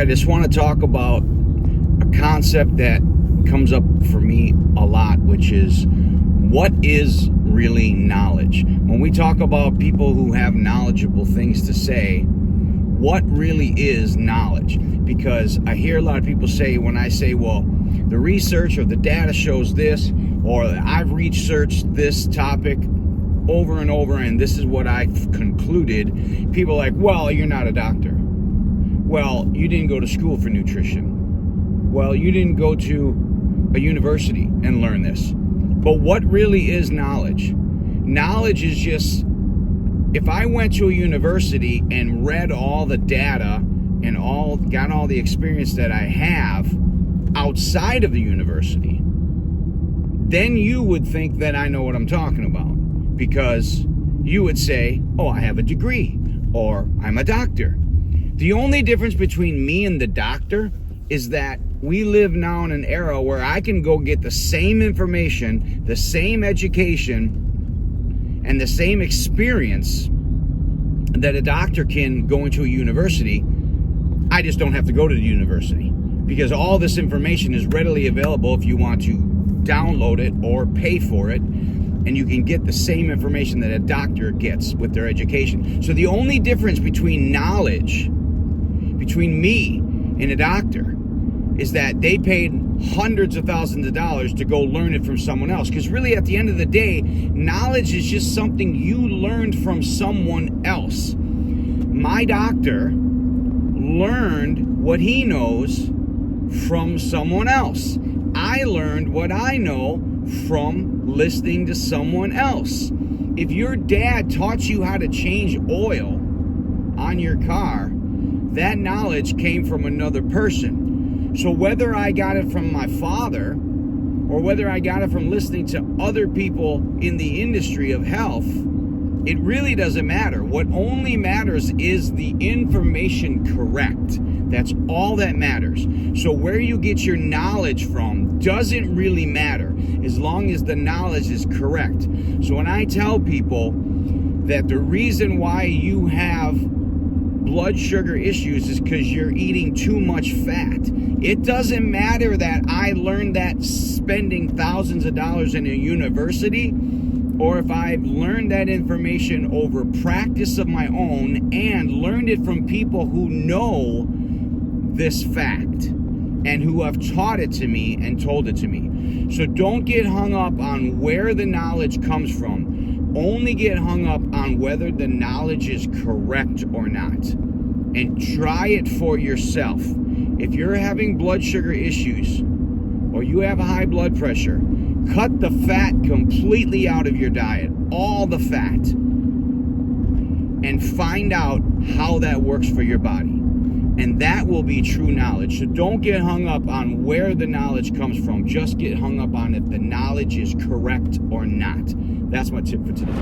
I just want to talk about a concept that comes up for me a lot, which is, what is really knowledge? When we talk about people who have knowledgeable things to say, what really is knowledge? Because I hear a lot of people say, when I say, well, the research or the data shows this, or I've researched this topic over and over, and this is what I've concluded, people are like, well, you're not a doctor. Well, you didn't go to school for nutrition. Well, you didn't go to a university and learn this. But what really is knowledge? Knowledge is just, if I went to a university and read all the data and got all the experience that I have outside of the university, then you would think that I know what I'm talking about, because you would say, oh, I have a degree, or I'm a doctor. The only difference between me and the doctor is that we live now in an era where I can go get the same information, the same education, and the same experience that a doctor can go into a university. I just don't have to go to the university, because all this information is readily available if you want to download it or pay for it, and you can get the same information that a doctor gets with their education. So the only difference between knowledge, between me and a doctor, is that they paid hundreds of thousands of dollars to go learn it from someone else. Because really, at the end of the day, knowledge is just something you learned from someone else. My doctor learned what he knows from someone else. I learned what I know from listening to someone else. If your dad taught you how to change oil on your car, that knowledge came from another person. So whether I got it from my father or whether I got it from listening to other people in the industry of health, it really doesn't matter. What only matters is the information correct. That's all that matters. So where you get your knowledge from doesn't really matter, as long as the knowledge is correct. So when I tell people that the reason why you have blood sugar issues is because you're eating too much fat, it doesn't matter that I learned that spending thousands of dollars in a university, or if I've learned that information over practice of my own and learned it from people who know this fact and who have taught it to me and told it to me. So don't get hung up on where the knowledge comes from. Only get hung up on whether the knowledge is correct or not. And try it for yourself. If you're having blood sugar issues or you have a high blood pressure, cut the fat completely out of your diet, all the fat, and find out how that works for your body. And that will be true knowledge. So don't get hung up on where the knowledge comes from. Just get hung up on if the knowledge is correct or not. That's my tip for today.